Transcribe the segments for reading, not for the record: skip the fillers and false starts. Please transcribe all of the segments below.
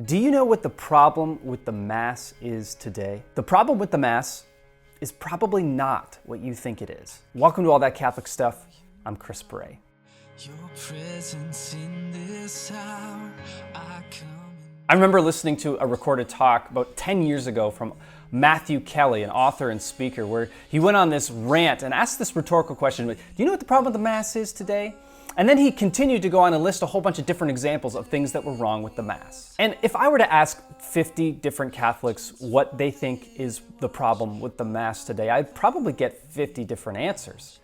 Do you know what the problem with the Mass is today? The problem with the Mass is probably not what you think it is. Welcome to All That Catholic Stuff. I'm Chris Bray. Your presence in this hour, I remember listening to a recorded talk about 10 years ago from Matthew Kelly, an author and speaker, where he went on this rant and asked this rhetorical question, do you know what the problem with the Mass is today? And then he continued to go on and list a whole bunch of different examples of things that were wrong with the Mass. And if I were to ask 50 different Catholics what they think is the problem with the Mass today, I'd probably get 50 different answers.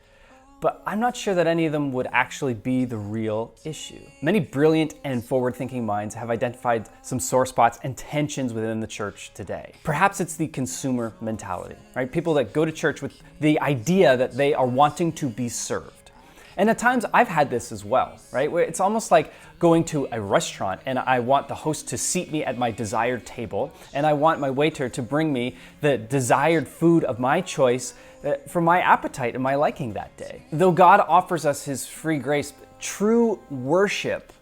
But I'm not sure that any of them would actually be the real issue. Many brilliant and forward-thinking minds have identified some sore spots and tensions within the church today. Perhaps it's the consumer mentality, right? People that go to church with the idea that they are wanting to be served. And at times I've had this as well, right? Where it's almost like going to a restaurant and I want the host to seat me at my desired table and I want my waiter to bring me the desired food of my choice for my appetite and my liking that day. Though God offers us His free grace, true worship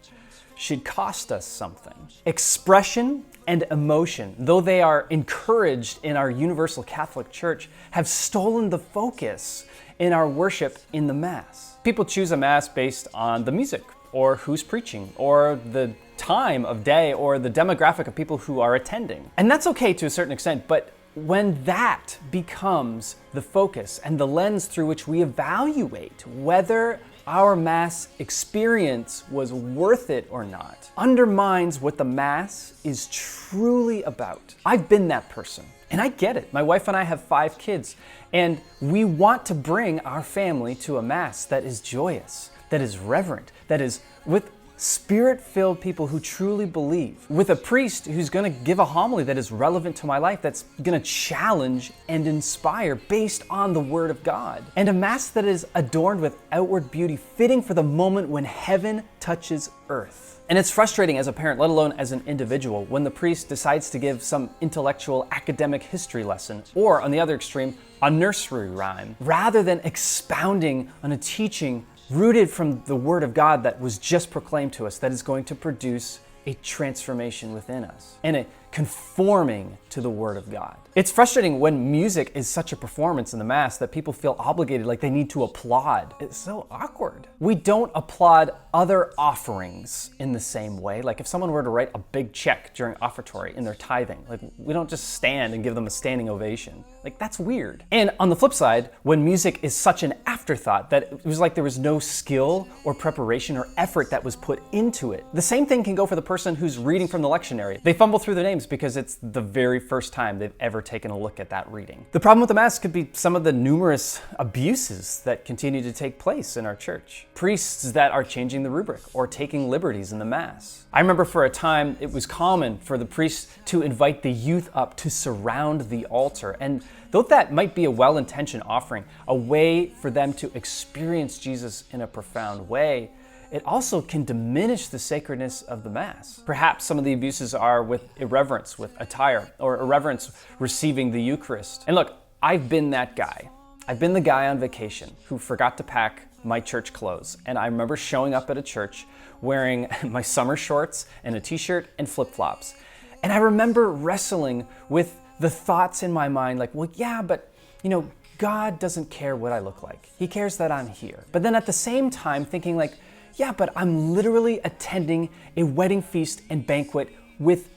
should cost us something. Expression and emotion, though they are encouraged in our Universal Catholic Church, have stolen the focus in our worship in the Mass. People choose a Mass based on the music, or who's preaching, or the time of day, or the demographic of people who are attending. And that's okay to a certain extent, but when that becomes the focus and the lens through which we evaluate whether our Mass experience was worth it or not, undermines what the Mass is truly about. I've been that person, and I get it. My wife and I have 5 kids, and we want to bring our family to a Mass that is joyous, that is reverent, that is with Spirit-filled people who truly believe, with a priest who's going to give a homily that is relevant to my life, that's going to challenge and inspire based on the Word of God, and a Mass that is adorned with outward beauty fitting for the moment when heaven touches earth. And it's frustrating as a parent, let alone as an individual, when the priest decides to give some intellectual academic history lesson, or on the other extreme, a nursery rhyme, rather than expounding on a teaching rooted from the Word of God that was just proclaimed to us, that is going to produce a transformation within us and a conforming to the Word of God. It's frustrating when music is such a performance in the Mass that people feel obligated, like they need to applaud. It's so awkward. We don't applaud other offerings in the same way. Like if someone were to write a big check during offertory in their tithing, like we don't just stand and give them a standing ovation. Like that's weird. And on the flip side, when music is such an afterthought that it was like there was no skill or preparation or effort that was put into it. The same thing can go for the person who's reading from the lectionary. They fumble through their names because it's the very first time they've ever taken a look at that reading. The problem with the Mass could be some of the numerous abuses that continue to take place in our church. Priests that are changing the rubric or taking liberties in the Mass. I remember for a time it was common for the priest to invite the youth up to surround the altar, and though that might be a well-intentioned offering, a way for them to experience Jesus in a profound way, it also can diminish the sacredness of the Mass. Perhaps some of the abuses are with irreverence, with attire, or irreverence receiving the Eucharist. And look, I've been that guy. I've been the guy on vacation who forgot to pack my church clothes. And I remember showing up at a church wearing my summer shorts and a t-shirt and flip-flops. And I remember wrestling with the thoughts in my mind like, well, yeah, but God doesn't care what I look like. He cares that I'm here. But then at the same time thinking like, yeah, but I'm literally attending a wedding feast and banquet with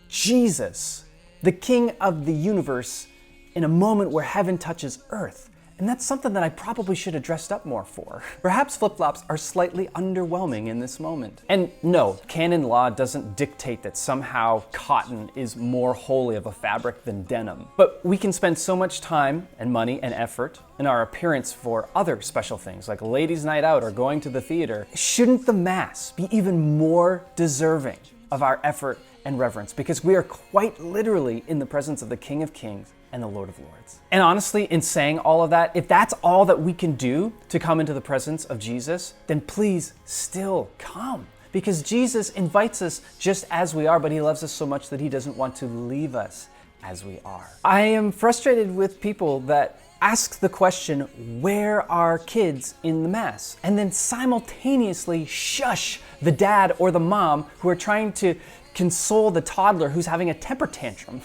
Jesus, the King of the universe, in a moment where heaven touches earth. And that's something that I probably should have dressed up more for. Perhaps flip-flops are slightly underwhelming in this moment. And no, canon law doesn't dictate that somehow cotton is more holy of a fabric than denim. But we can spend so much time and money and effort in our appearance for other special things like ladies' night out or going to the theater. Shouldn't the Mass be even more deserving of our effort and reverence? Because we are quite literally in the presence of the King of Kings and the Lord of Lords. And honestly, in saying all of that, if that's all that we can do to come into the presence of Jesus, then please still come. Because Jesus invites us just as we are, but He loves us so much that He doesn't want to leave us as we are. I am frustrated with people that ask the question, where are kids in the Mass? And then simultaneously shush the dad or the mom who are trying to console the toddler who's having a temper tantrum.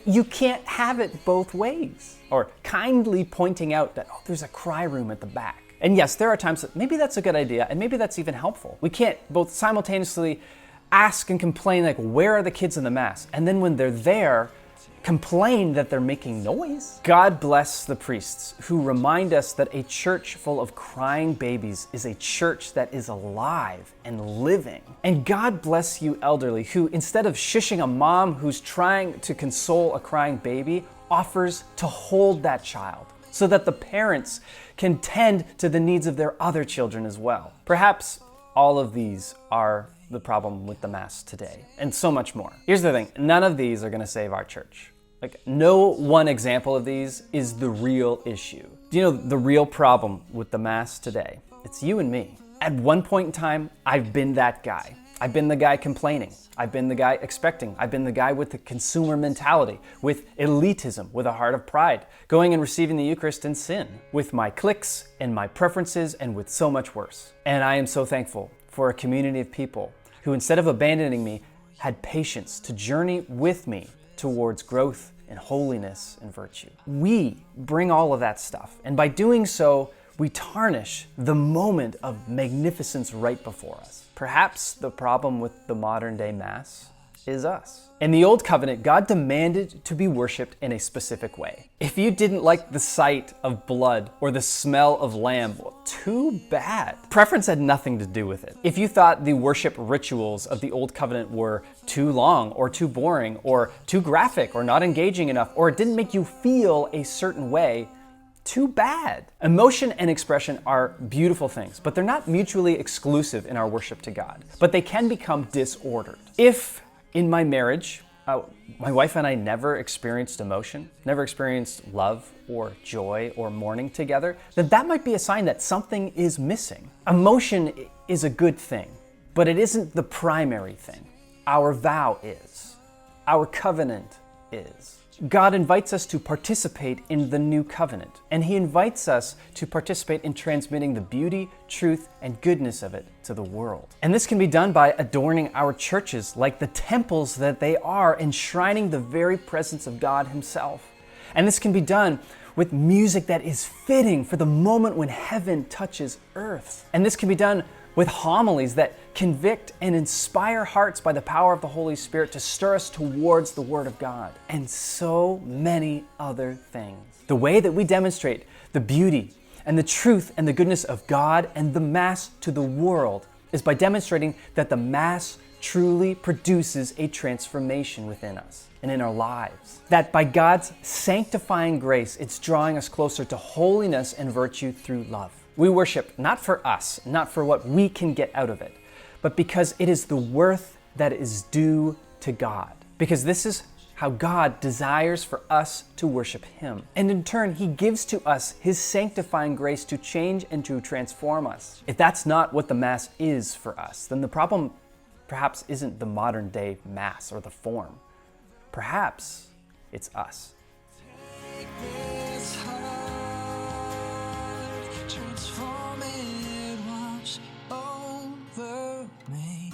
You can't have it both ways. Or kindly pointing out that, oh, there's a cry room at the back. And yes, there are times that maybe that's a good idea, and maybe that's even helpful. We can't both simultaneously ask and complain, like, where are the kids in the Mass? And then when they're there, complain that they're making noise. God bless the priests who remind us that a church full of crying babies is a church that is alive and living. And God bless you elderly who, instead of shushing a mom who's trying to console a crying baby, offers to hold that child so that the parents can tend to the needs of their other children as well. Perhaps all of these are the problem with the Mass today, and so much more. Here's the thing, none of these are gonna save our church. Like, no one example of these is the real issue. Do you know the real problem with the Mass today? It's you and me. At one point in time, I've been that guy. I've been the guy complaining. I've been the guy expecting. I've been the guy with the consumer mentality, with elitism, with a heart of pride, going and receiving the Eucharist in sin, with my cliques and my preferences, and with so much worse. And I am so thankful for a community of people who, instead of abandoning me, had patience to journey with me towards growth and holiness and virtue. We bring all of that stuff, and by doing so, we tarnish the moment of magnificence right before us. Perhaps the problem with the modern day Mass is us. In the Old Covenant, God demanded to be worshipped in a specific way. If you didn't like the sight of blood or the smell of lamb, well, too bad. Preference had nothing to do with it. If you thought the worship rituals of the Old Covenant were too long or too boring or too graphic or not engaging enough, or it didn't make you feel a certain way, too bad. Emotion and expression are beautiful things, but they're not mutually exclusive in our worship to God. But they can become disordered. If in my marriage, my wife and I never experienced emotion, never experienced love or joy or mourning together, then that might be a sign that something is missing. Emotion is a good thing, but it isn't the primary thing. Our vow is. Our covenant is. God invites us to participate in the new covenant, and He invites us to participate in transmitting the beauty, truth, and goodness of it to the world. And this can be done by adorning our churches like the temples that they are, enshrining the very presence of God Himself. And this can be done with music that is fitting for the moment when heaven touches earth. And this can be done with homilies that convict and inspire hearts by the power of the Holy Spirit to stir us towards the Word of God, and so many other things. The way that we demonstrate the beauty and the truth and the goodness of God and the Mass to the world is by demonstrating that the Mass truly produces a transformation within us and in our lives. That by God's sanctifying grace, it's drawing us closer to holiness and virtue through love. We worship not for us, not for what we can get out of it, but because it is the worth that is due to God. Because this is how God desires for us to worship Him. And in turn, He gives to us His sanctifying grace to change and to transform us. If that's not what the Mass is for us, then the problem perhaps isn't the modern day Mass or the form. Perhaps it's us. Transform it, wash over me.